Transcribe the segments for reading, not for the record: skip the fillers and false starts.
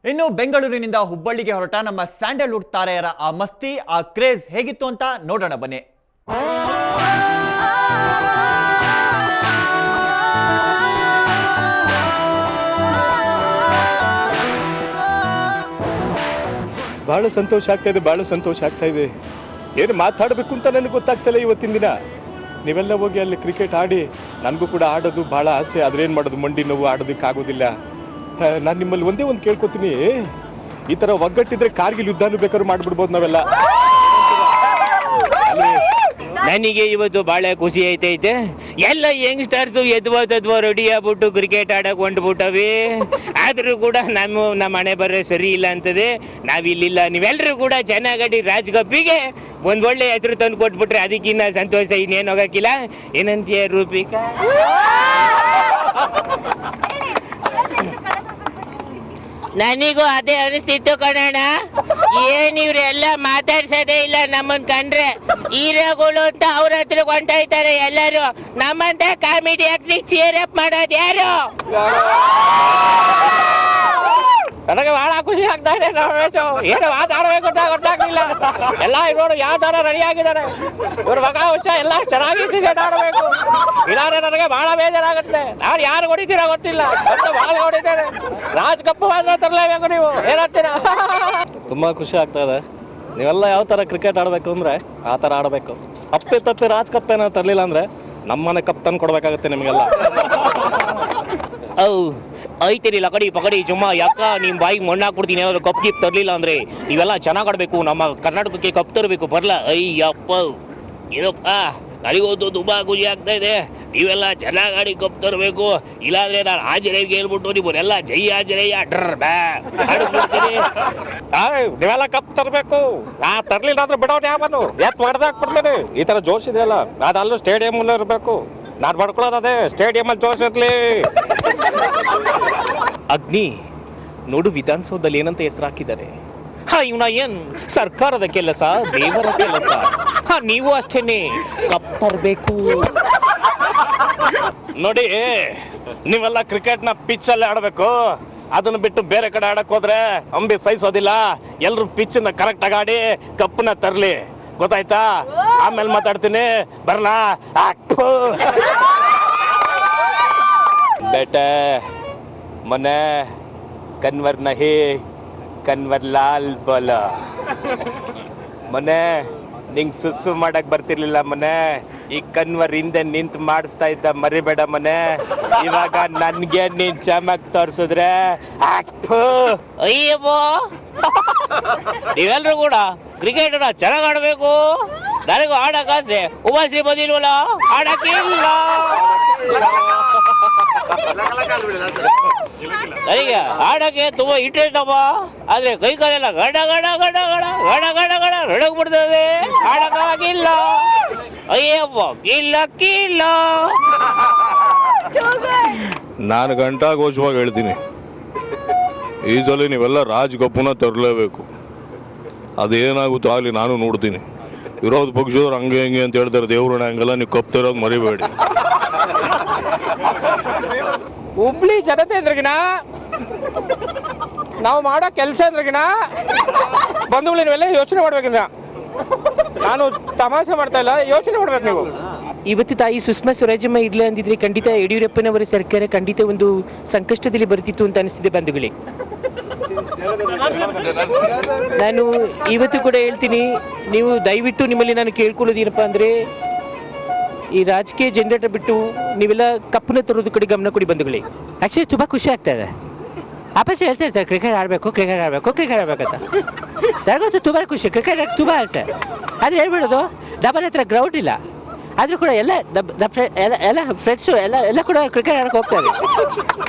ಇನ್ನು ಬೆಂಗಳೂರಿನಿಂದ ಹುಬ್ಬಳ್ಳಿಗೆ ಹೊರಟ ನಮ್ಮ ಸ್ಯಾಂಡಲ್ವುಡ್ ತಾರೆಯರ ಆ ಮಸ್ತಿ, ಆ ಕ್ರೇಜ್ ಹೇಗಿತ್ತು ಅಂತ ನೋಡೋಣ ಬನ್ನಿ. ಬಹಳ ಸಂತೋಷ ಆಗ್ತಾ ಇದೆ. ಏನು ಮಾತಾಡಬೇಕು ಅಂತ ನನಗೆ ಗೊತ್ತಾಗ್ತಿಲ್ಲ ಇವತ್ತಿನ ದಿನ. ನೀವೆಲ್ಲ ಹೋಗಿ ಅಲ್ಲಿ ಕ್ರಿಕೆಟ್ ಆಡಿ, ನನಗೂ ಕೂಡ ಆಡೋದು ಬಹಳ ಆಸೆ. ಆದ್ರೆ ಏನು ಮಾಡೋದು, ಮಂಡಿ ನೋವು, ಆಡೋದಕ್ಕಾಗೋದಿಲ್ಲ. ನಾನು ನಿಮ್ಮಲ್ಲಿ ಒಂದೇ ಒಂದು ಕೇಳ್ಕೊತೀನಿ, ಈ ತರ ಒಗ್ಗಟ್ಟಿದ್ರೆ ಕಾರ್ಗಿಲ್ ಯುದ್ಧನೂ ಬೇಕಾದ್ರೂ ಮಾಡ್ಬಿಡ್ಬೋದು ನಾವೆಲ್ಲ. ನನಗೆ ಇವತ್ತು ಬಹಳ ಖುಷಿ ಐತೈತೆ. ಎಲ್ಲ ಯಂಗ್ಸ್ಟರ್ಸು ಎದ್ವ ರೆಡಿ ಆಗ್ಬಿಟ್ಟು ಕ್ರಿಕೆಟ್ ಆಡಕ್ ಹೊಂಟ್ಬಿಟ್ಟವಿ. ಆದ್ರೂ ಕೂಡ ನಮ್ಮ ಮನೆ ಬರ್ರೆ ಸರಿ ಇಲ್ಲ ಅಂತದೆ. ನಾವಿಲ್ಲಿಲ್ಲ, ನೀವೆಲ್ಲರೂ ಕೂಡ ಚೆನ್ನಾಗಿ ರಾಜ್ ಕಪ್ಪಿಗೆ ಒಂದೊಳ್ಳೆ ಹೆಸರು ತಂದು ಕೊಟ್ಬಿಟ್ರೆ ಅದಕ್ಕಿನ್ನ ಸಂತೋಷ ಇನ್ನೇನು ಹೋಗಕ್ಕಿಲ್ಲ. ಏನಂತೀಯ ರೂಪಿಕಾ? ನನಗೂ ಅದೇ ಅನಿಸ್ತಿತ್ತು ಕಣಣ್ಣ. ಏನಿವ್ರೆಲ್ಲ ಮಾತಾಡ್ಸೋದೇ ಇಲ್ಲ ನಮ್ಮನ್ ಕಂಡ್ರೆ. ಹೀರೋಗಳು ಅಂತ ಅವ್ರ ಹತ್ರ ಕೊಂಡೋಯ್ತಾರೆ ಎಲ್ಲರೂ. ನಮ್ಮಂತ ಕಾಮಿಡಿ ಆಕ್ಟಿಂಗ್ ಚೇರ್ ಅಪ್ ಮಾಡೋದು ಯಾರು? ನನಗೆ ಬಹಳ ಖುಷಿ ಆಗ್ತಾ ಇದೆ. ಏನು ಮಾತಾಡಬೇಕು ಅಂತ ಗೊತ್ತಾಗ್ಲಿಲ್ಲ. ಎಲ್ಲ ಇವರು ಯಾವ ತರ ರೆಡಿ ಆಗಿದ್ದಾರೆ. ಇವ್ರ ಮಗ ಹುಷ ಎಲ್ಲ ಚೆನ್ನಾಗಿ ಕ್ರಿಕೆಟ್ ಆಡಬೇಕು. ಇಲ್ಲಾಂದ್ರೆ ನನಗೆ ಬಹಳ ಬೇಜಾರಾಗುತ್ತೆ. ನಾನು ಯಾರು ಹೊಡಿತೀರಾ ಗೊತ್ತಿಲ್ಲ, ಬಹಳ ಹೊಡಿತಾರೆ. ರಾಜ್ ಕಪ್ ಮಾತ್ರ ತರಲೇಬೇಕು. ನೀವು ಏನಂತೀರಾ? ತುಂಬಾ ಖುಷಿ ಆಗ್ತಾ ಇದೆ. ನೀವೆಲ್ಲ ಯಾವ ತರ ಕ್ರಿಕೆಟ್ ಆಡ್ಬೇಕು ಅಂದ್ರೆ ಆ ತರ ಆಡಬೇಕು. ತಪ್ಪಿ ರಾಜ್ ಕಪ್ ಏನೋ ತರ್ಲಿಲ್ಲ ಅಂದ್ರೆ ನಮ್ಮನೆ ಕಪ್ ತಂದು ಕೊಡ್ಬೇಕಾಗತ್ತೆ ನಿಮ್ಗೆಲ್ಲ. ಐತಿರಿ ಲಕಡಿ ಪಕಡಿ ಜುಮ್ಮ ಯಾಕ ನಿಮ್ ಬಾಯಿಗೆ ಮಣ್ಣಾಕ್ಬಿಡ್ತೀನಿ. ಏನಾದ್ರು ಕಪ್ ಗಿಪ್ ತರ್ಲಿಲ್ಲ ಅಂದ್ರೆ ನೀವೆಲ್ಲ ಚೆನ್ನಾಗ್ ಆಡ್ಬೇಕು. ನಮ್ಮ ಕರ್ನಾಟಕಕ್ಕೆ ಕಪ್ ತರಬೇಕು. ಬರ್ಲ ಅಯ್ಯಪ್ಪ ಏನಪ್ಪ, ನನಗೋದು ತುಂಬಾ ಖುಷಿ ಆಗ್ತಾ ಇದೆ. ನೀವೆಲ್ಲ ಚೆನ್ನಾಗಿ ಆಡಿ ಕಪ್ ತರಬೇಕು. ಇಲ್ಲಾಂದ್ರೆ ನಾನು ಆಂಜನೇಯಗೆ ಹೇಳ್ಬಿಟ್ಟು ನಿಮ್ಮನ್ನೆಲ್ಲ ಜೈ ಆಂಜನೇಯ ಡ್ರ್ ಬ್ಯಾ ಆಡಿಸ್ಬಿಡ್ತೀನಿ. ನೀವೆಲ್ಲ ಕಪ್ ತರಬೇಕು. ನಾ ತರ್ಲಿಲ್ಲ ಅಂದ್ರೆ ಬಿಡೋಣ ಯಾವನು ಎತ್ ಮಾಡ್ದಾಕ್ಬಿಡ್ತೇನೆ. ಈ ತರ ಜೋಶ್ ಇದೆಯಲ್ಲ, ಅದಲ್ಲೂ ಸ್ಟೇಡಿಯಂ ಅಲ್ಲೇ ಇರಬೇಕು. ನಾನ್ ಮಾಡ್ಕೊಳ್ಳೋದೇ ಸ್ಟೇಡಿಯಂ ಅಲ್ಲಿ ಜೋಶ್ ಇರ್ಲಿ. ಅಗ್ನಿ ನೋಡು, ವಿಧಾನಸೌಧದಲ್ಲಿ ಏನಂತ ಹೆಸರು ಹಾಕಿದ್ದಾರೆ. ಇವನ ಏನ್ ಸರ್ಕಾರದ ಕೆಲಸ, ದೇವರ ಕೆಲಸ. ನೀವು ಅಷ್ಟೇನೆ ಕಪ್ ತರಬೇಕು. ನೋಡಿ, ನೀವೆಲ್ಲ ಕ್ರಿಕೆಟ್ ನ ಪಿಚ್ ಅಲ್ಲಿ ಆಡ್ಬೇಕು. ಅದನ್ನ ಬಿಟ್ಟು ಬೇರೆ ಕಡೆ ಆಡಕ್ ಹೋದ್ರೆ ಅಂಬಿ ಸಹಿಸೋದಿಲ್ಲ. ಎಲ್ರು ಪಿಚ್ ನ ಕರೆಕ್ಟ್ ಆಗಿ ಆಡಿ ಕಪ್ಪನ್ನ ತರ್ಲಿ, ಗೊತ್ತಾಯ್ತಾ? ಆಮೇಲೆ ಮಾತಾಡ್ತೀನಿ. ಬರ್ಲಾ? ಬೇಟೆ ಮನೆ ಕನ್ವರ್ ನಹಿ ಕನ್ವರ್ ಲಾಲ್ ಬೋಲ. ಮನೆ ನಿಂಗ್ ಸುಸ್ಸು ಮಾಡಕ್ ಬರ್ತಿರ್ಲಿಲ್ಲ ಮನೆ. ಈ ಕನ್ವರ್ ಹಿಂದೆ ನಿಂತು ಮಾಡಿಸ್ತಾ ಇದ್ದ, ಮರಿಬೇಡ ಮನೆ. ಇವಾಗ ನನ್ಗೆ ನೀನ್ ಚಮಕ್ ತೋರ್ಸಿದ್ರೆ ಅಯ್ಯಬ್ಬೋ, ನೀವೆಲ್ರೂ ಕೂಡ ಕ್ರಿಕೆಟ್ ಚೆನ್ನಾಗ್ ಆಡ್ಬೇಕು. ನನಗೂ ಆಡಕ್ ಆಸೆ, ಉಪಾಸಿ ಬಂದಿಲ್ವಲ್ಲ, ಆಡಕ್ಕಿಲ್ಲ. ನನಗೆ ಆಡಕ್ಕೆ ತುಂಬಾ ಇಂಟ್ರೆಸ್ಟ್ ಅಪ್ಪ. ಆದ್ರೆ ಕೈ ಕಾಲೆಲ್ಲ ಗಡ ಗಡ ಗಡ ಗಡ ಗಡ ಗಡ ಗಡ ನಡಕ್ ಬಿಡ್ತದೆ. ಆಡಕ್ಕಾಗಿಲ್ಲ. ಅಯ್ಯಪ್ಪ, ಕಿಲ್ಲ ಕಿಲ್ಲ. ನಾನು ಘಂಟಾಘೋಷವಾಗಿ ಹೇಳ್ತೀನಿ, ಈ ಸಲ ನೀವೆಲ್ಲ ರಾಜ್ ಕಪ್ಪನ್ನ ತರಲೇಬೇಕು. ಅದೇನಾಗುತ್ತೋ ಆಗ್ಲಿ, ನಾನು ನೋಡ್ತೀನಿ. ವಿರೋಧ ಪಕ್ಷದವ್ರು ಹಂಗೆ ಹಂಗೆ ಅಂತ ಹೇಳ್ತಾರೆ, ದೇವ್ರನ್ನ ಹಂಗೆಲ್ಲ ನೀವು ಕಪ್ ತರೋದು ಮರಿಬೇಡಿ. ಹುಬ್ಳಿ ಜನತೆ ಅಂದ್ರಗಿನ ನಾವು ಮಾಡೋ ಕೆಲಸ ಅಂದ್ರಗಿನ ಬಂಧುಗಳು ನೀವೆಲ್ಲ ಯೋಚನೆ ಮಾಡ್ಬೇಕಿಂದ. ನಾನು ತಮಾಷೆ ಮಾಡ್ತಾ ಇಲ್ಲ, ಯೋಚನೆ ಮಾಡ್ಬೇಕು ನೀವು. ಇವತ್ತು ತಾಯಿ ಸುಷ್ಮಾ ಸ್ವರಾಜಮ್ಮ ಇಲ್ಲ ಅಂದಿದ್ರೆ ಖಂಡಿತ ಯಡಿಯೂರಪ್ಪನವರ ಸರ್ಕಾರ ಖಂಡಿತ ಒಂದು ಸಂಕಷ್ಟದಲ್ಲಿ ಬರ್ತಿತ್ತು ಅಂತ ಅನಿಸ್ತಿದೆ ಬಂಧುಗಳೇ. ನಾನು ಇವತ್ತು ಕೂಡ ಹೇಳ್ತೀನಿ, ನೀವು ದಯವಿಟ್ಟು ನಿಮ್ಮಲ್ಲಿ ನಾನು ಕೇಳ್ಕೊಳ್ಳೋದೇನಪ್ಪ ಅಂದ್ರೆ, ಈ ರಾಜಕೀಯ ಜಂಜಾಟ ಬಿಟ್ಟು ನೀವೆಲ್ಲ ಕಪ್ಪನ ತರೋದು ಕಡೆ ಗಮನ ಕೊಡಿ ಬಂಧುಗಳೇ. ಆಕ್ಚುಲಿ ತುಂಬಾ ಖುಷಿ ಆಗ್ತಾ ಇದೆ. ಅಪ್ಪಾಜಿ ಹೇಳ್ತಾ ಇರ್ತಾರೆ ಕ್ರಿಕೆಟ್ ಆಡಬೇಕು ಅಂತ. ನನಗಂತೂ ತುಂಬಾ ಖುಷಿ, ಕ್ರಿಕೆಟ್ ತುಂಬಾ ಆಸೆ. ಆದ್ರೆ ಹೇಳ್ಬಿಡೋದು, ಡಬಲ್ ಹತ್ರ ಗ್ರೌಂಡ್ ಇಲ್ಲ. ಆದ್ರೂ ಕೂಡ ಎಲ್ಲ ಫ್ರೆಂಡ್ಸು ಎಲ್ಲ ಕೂಡ ಕ್ರಿಕೆಟ್ ಆಡಕ್ಕೆ ಹೋಗ್ತಾರೆ.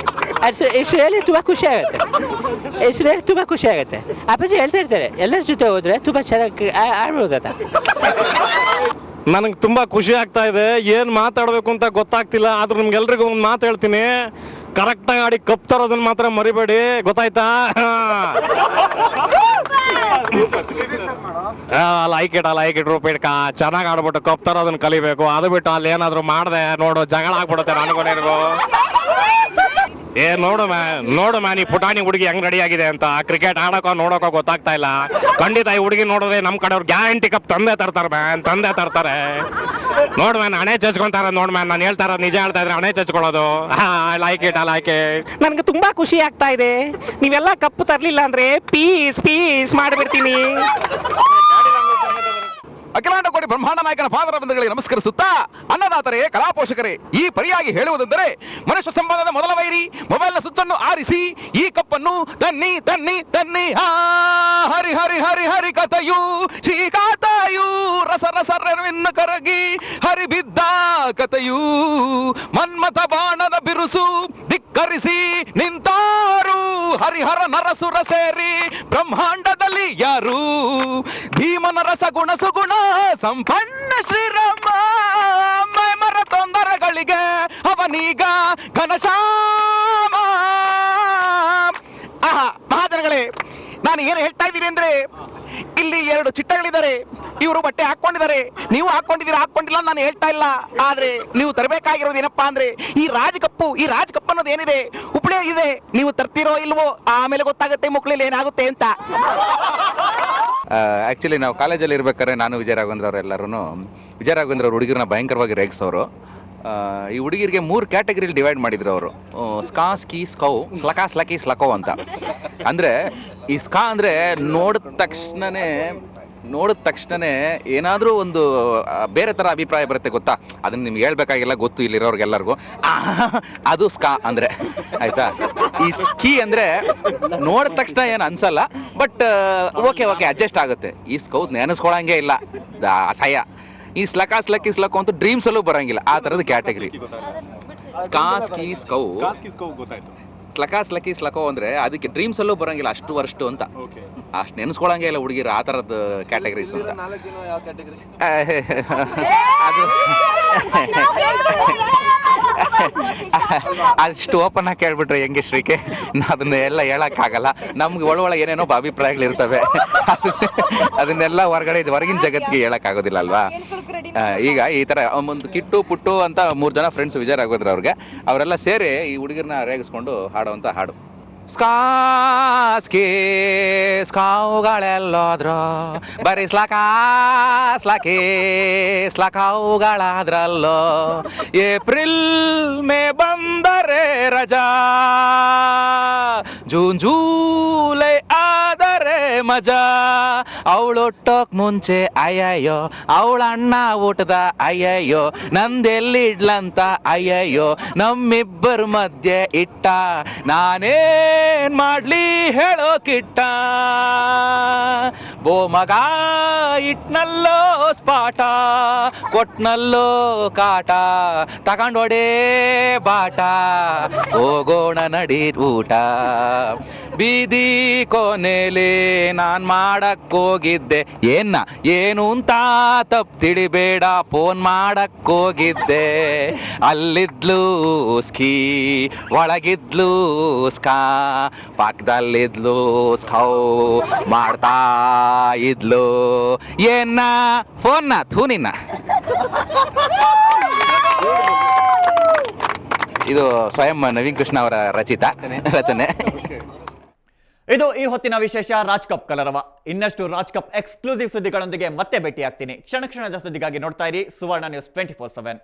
ಹೆಸರಲ್ಲಿ ತುಂಬಾ ಖುಷಿ ಆಗುತ್ತೆ. ಅಪ್ಪಾಜಿ ಹೇಳ್ತಾ ಇರ್ತಾರೆ ಎಲ್ಲರ ಜೊತೆ ಹೋದ್ರೆ ತುಂಬಾ ಚೆನ್ನಾಗಿ ಆಡ್ಬೋದಂತ. ನನಗೆ ತುಂಬಾ ಖುಷಿ ಆಗ್ತಾ ಇದೆ. ಏನ್ ಮಾತಾಡ್ಬೇಕು ಅಂತ ಗೊತ್ತಾಗ್ತಿಲ್ಲ. ಆದ್ರೂ ನಿಮ್ಗೆಲ್ರಿಗೂ ಒಂದು ಮಾತು ಹೇಳ್ತೀನಿ, ಕರೆಕ್ಟಾಗಿ ಆಡಿ ಕಪ್ ತರೋದನ್ನ ಮಾತ್ರ ಮರಿಬೇಡಿ, ಗೊತ್ತಾಯ್ತಾ? ಲೈಕ್ ಇಟ್ ರೂಪಿಡ್ಕ ಚೆನ್ನಾಗಿ ಆಡ್ಬಿಟ್ಟು ಕಪ್ ತರೋದನ್ನ ಕಲಿಬೇಕು. ಅದು ಬಿಟ್ಟು ಅಲ್ಲಿ ಏನಾದ್ರು ಮಾಡ್ದೆ ನೋಡು, ಜಗಳ ಆಗ್ಬಿಡುತ್ತೆ ನನಗೂ ನಿನಗೂ. ನೋಡು ಮ್ಯಾನ್ ಈ ಪುಟಾಣಿ ಹುಡುಗಿ ಹೆಂಗ್ ರೆಡಿ ಆಗಿದೆ ಅಂತ. ಕ್ರಿಕೆಟ್ ಆಡೋಕೋ ನೋಡೋಕೋ ಗೊತ್ತಾಗ್ತಾ ಇಲ್ಲ. ಖಂಡಿತ ಈ ಹುಡುಗಿ ನೋಡಿದ್ರೆ ನಮ್ ಕಡೆ ಅವ್ರು ಗ್ಯಾರಂಟಿ ಕಪ್ ತಂದೆ ತರ್ತಾರೆ. ನೋಡ್ ಮ್ಯಾನ್ ಹಣೆ ಚಚ್ಕೊಂತಾರ. ನೋಡ್ ಮ್ಯಾನ್ ನಾನು ಹೇಳ್ತಾರ ನಿಜ ಹೇಳ್ತಾ ಇದ್ರೆ ಹಣೆ ಚಚ್ಕೊಳ್ಳೋದು. I like it. ನನ್ಗೆ ತುಂಬಾ ಖುಷಿ ಆಗ್ತಾ ಇದೆ. ನೀವೆಲ್ಲ ಕಪ್ಪು ತರ್ಲಿಲ್ಲ ಅಂದ್ರೆ ಪೀಸ್ ಮಾಡಿಬಿಡ್ತೀನಿ. ಅಖಿಲಾಂಡ ಕೋಟಿ ಬ್ರಹ್ಮಾಂಡ ನಾಯಕನ ಪಾದರ ಬಂಧುಗಳಿಗೆ ನಮಸ್ಕರಿಸುತ್ತಾ, ಅನ್ನದಾತರೇ, ಕಲಾಪೋಷಕರೇ, ಈ ಪರಿಯಾಗಿ ಹೇಳುವುದೆಂದರೆ ಮನುಷ್ಯ ಸಂಬಂಧದ ಮೊದಲ ವೈರಿ ಮೊಬೈಲ್ನ ಸುತ್ತನ್ನು ಆರಿಸಿ ಈ ಕಪ್ಪನ್ನು ತನ್ನಿ ತನ್ನಿ ತನ್ನಿ. ಹರಿ ಹರಿ ಹರಿ ಹರಿ ಕಥೆಯು ಶ್ರೀಕಾತಾಯು ರಸ ರಸ ರವಿನ್ನ ಕರಗಿ ಹರಿಬಿದ್ದ ಕಥೆಯು ಮನ್ಮಥ ಬಾಣದ ಬಿರುಸು ಧಿಕ್ಕರಿಸಿ ನಿಂತಾರು ಹರಿಹರ ನರಸುರ ಸೇರಿ ಬ್ರಹ್ಮಾಂಡದಲ್ಲಿ ಯಾರು ಭೀಮನ ರಸ ಗುಣ ಸುಗುಣ ಸಂಪನ್ನ ಶ್ರೀರಾಮ ಮರ ತೊಂದರೆಗಳಿಗೆ ಅವನೀಗ ಘನಶ್ಯಾಮ. ಆಹಾ ಮಹಾಜನಗಳೇ, ನಾನು ಏನು ಹೇಳ್ತಾ ಇದ್ದೀನಿ ಅಂದ್ರೆ, ಇಲ್ಲಿ 2 ಚಿಟ್ಟಗಳಿದ್ದಾರೆ. ಇವರು ಬಟ್ಟೆ ಹಾಕೊಂಡಿದ್ದಾರೆ, ನೀವು ಹಾಕೊಂಡಿಲ್ಲ ನಾನು ಹೇಳ್ತಾ ಇಲ್ಲ. ಆದ್ರೆ ನೀವು ತರಬೇಕಾಗಿರೋದು ಏನಪ್ಪಾ ಅಂದ್ರೆ ಈ ರಾಜ್ ಕಪ್ ಅನ್ನೋದು ಏನಿದೆ, ಉಪ್ಳೆ ಇದೆ. ನೀವು ತರ್ತಿರೋ ಇಲ್ವೋ ಆಮೇಲೆ ಗೊತ್ತಾಗುತ್ತೆ ಮುಕ್ಳಿಲಿ ಏನಾಗುತ್ತೆ ಅಂತ. ಆ್ಯಕ್ಚುಲಿ ನಾವು ಕಾಲೇಜಲ್ಲಿ ಇರ್ಬೇಕಾದ್ರೆ ನಾನು ವಿಜಯ ರಾಘವೇಂದ್ರ ಅವರೆಲ್ಲರೂ ವಿಜಯ ರಾಘವೇಂದ್ರ ಅವ್ರ ಹುಡುಗಿರನ್ನ ಭಯಂಕರವಾಗಿ ರೇಗಿಸೋರು. ಈ ಹುಡುಗಿರಿಗೆ 3 ಕ್ಯಾಟಗರಿಲಿ ಡಿವೈಡ್ ಮಾಡಿದ್ರು ಅವರು. ಸ್ಕಾ, ಸ್ಕೀ, ಸ್ಕೌ, ಸ್ಲಕಾ, ಸ್ಲಕಿ, ಸ್ಲಕೋ ಅಂತ. ಅಂದರೆ ಈ ಸ್ಕಾ ಅಂದರೆ ನೋಡಿದ ತಕ್ಷಣನೇ ಏನಾದರೂ ಒಂದು ಬೇರೆ ಥರ ಅಭಿಪ್ರಾಯ ಬರುತ್ತೆ ಗೊತ್ತಾ. ಅದನ್ನು ನಿಮ್ಗೆ ಹೇಳ್ಬೇಕಾಗಿಲ್ಲ, ಗೊತ್ತು ಇಲ್ಲಿರೋರ್ಗೆಲ್ಲರಿಗೂ. ಅದು ಸ್ಕಾ ಅಂದರೆ, ಆಯಿತಾ. ಈ ಸ್ಕೀ ಅಂದರೆ ನೋಡಿದ ತಕ್ಷಣ ಏನು ಅನ್ಸಲ್ಲ, ಬಟ್ ಓಕೆ ಅಡ್ಜಸ್ಟ್ ಆಗುತ್ತೆ. ಈ ಸ್ಕೌ ನೆನೆಸ್ಕೊಳಂಗೆ ಇಲ್ಲ, ಅಸಹ್ಯ. ಈ ಸ್ಲಕಾ, ಸ್ಲಕ್ಕಿ, ಸ್ಲಕೋ ಅಂತೂ ಡ್ರೀಮ್ಸಲ್ಲೂ ಬರೋಂಗಿಲ್ಲ. ಆ ಥರದ ಕ್ಯಾಟಗರಿ ಸ್ಕಾ, ಸ್ಕೀ, ಸ್ಕೌ. ಸ್ಲಕಾ, ಸ್ಲಕ್ಕಿ, ಸ್ಲಕೋ ಅಂದರೆ ಅದಕ್ಕೆ ಡ್ರೀಮ್ಸಲ್ಲೂ ಬರೋಂಗಿಲ್ಲ, ಅಷ್ಟು ಅಂತ. ಅಷ್ಟು ನೆನೆಸ್ಕೊಳಂಗೆ ಇಲ್ಲ ಹುಡುಗಿರು, ಆ ಥರದ ಕ್ಯಾಟಗರೀಸ್ ಅಂತ. ಅದು ಅಷ್ಟು ಓಪನ್ ಆಗಿ ಕೇಳ್ಬಿಟ್ರೆ ಹೆಂಗೆ ಶ್ರೀಕೆ, ಅದನ್ನ ಎಲ್ಲ ಹೇಳಕ್ಕಾಗಲ್ಲ. ನಮ್ಗೆ ಒಳಗೆ ಏನೇನೋ ಅಭಿಪ್ರಾಯಗಳಿರ್ತವೆ, ಅದನ್ನೆಲ್ಲ ಹೊರಗಿನ ಜಗತ್ತಿಗೆ ಹೇಳಕ್ಕಾಗೋದಿಲ್ಲ ಅಲ್ವಾ. ಈಗ ಈ ಥರ ಒಂದು ಕಿಟ್ಟು ಪುಟ್ಟು ಅಂತ 3 ಜನ ಫ್ರೆಂಡ್ಸ್ ವಿಜಯ ರಾಘವೇಂದ್ರ ಅವ್ರಿಗೆ, ಅವರೆಲ್ಲ ಸೇರಿ ಈ ಹುಡುಗಿರನ್ನ ರೇಗಿಸ್ಕೊಂಡು ಹಾಡುವಂಥ ಹಾಡು. ಸ್ಕೀ ಸ್ಕಾವುಗಳೆಲ್ಲೋದ್ರು ಬರೀ ಸ್ಲಕಾವುಗಳಾದ್ರಲ್ಲೋ. ಏಪ್ರಿಲ್ ಮೇ ಬಂದರೆ ರಜಾ, ಜೂಲೈ ಆದರೆ ಮಜಾ. ಅವಳೊಟ್ಟೋಕ್ ಮುಂಚೆ ಅಯ್ಯಯ್ಯೋ, ಅವಳ ಅಣ್ಣ ಊಟದ ಅಯ್ಯಯ್ಯೋ, ನಂದೆಲ್ಲಿಡ್ಲಂತ ಅಯ್ಯಯ್ಯೋ, ನಮ್ಮಿಬ್ಬರ ಮಧ್ಯೆ ಇಟ್ಟ ನಾನೇನ್ ಮಾಡ್ಲಿ ಹೇಳೋ ಕಿಟ್ಟ. ಬೋ ಮಗ ಇಟ್ನಲ್ಲೋ ಸ್ಪಾಟ, ಕೊಟ್ನಲ್ಲೋ ಕಾಟ, ತಗೊಂಡೊಡೆ ಬಾಟ, ಹೋಗೋಣ ನಡಿ ಊಟ. ಬೀದಿ ಕೊನೆಲಿ ನಾನ್ ಮಾಡಕ್ಕೋಗಿದ್ದೆ ಏನು ಅಂತ ತಪ್ಪು ತಿಳಿಬೇಡ, ಫೋನ್ ಮಾಡಕ್ಕೋಗಿದ್ದೆ. ಅಲ್ಲಿದ್ಲು ಸ್ಕೀ, ಒಳಗಿದ್ಲು ಸ್ಕಾ, ಪಕ್ಕದಲ್ಲಿದ್ಲು ಸ್ಕೌ, ಮಾಡ್ತಾ ಇದ್ಲು ಫೋನ್ನ ಥೂನಿನ. ಇದು ಸ್ವಯಂ ನವೀನ್ ಕೃಷ್ಣ ಅವರ ರಚನೆ. ಇದು ಈ ಹೊತ್ತಿನ ವಿಶೇಷ ರಾಜ್ ಕಪ್ ಕಲರವ. ಇನ್ನಷ್ಟು ರಾಜ್ ಕಪ್ ಎಕ್ಸ್ಕ್ಲೂಸಿವ್ ಸುದ್ದಿಗಳೊಂದಿಗೆ ಮತ್ತೆ ಭೇಟಿಯಾಗ್ತೀನಿ. ಕ್ಷಣದ ಸುದ್ದಿಗಾಗಿ ನೋಡ್ತಾ ಇರಿ ಸುವರ್ಣ ನ್ಯೂಸ್ 24/7.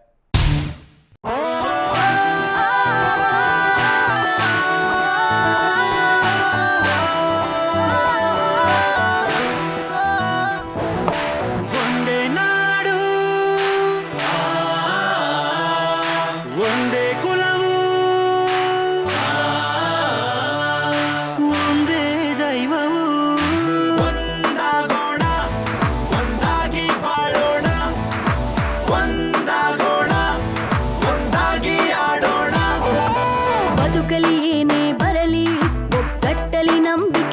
ಬದುಕಲಿ ಏನೇ ಬರಲಿ ಒಗ್ಗಟ್ಟಲಿ ನಂಬಿ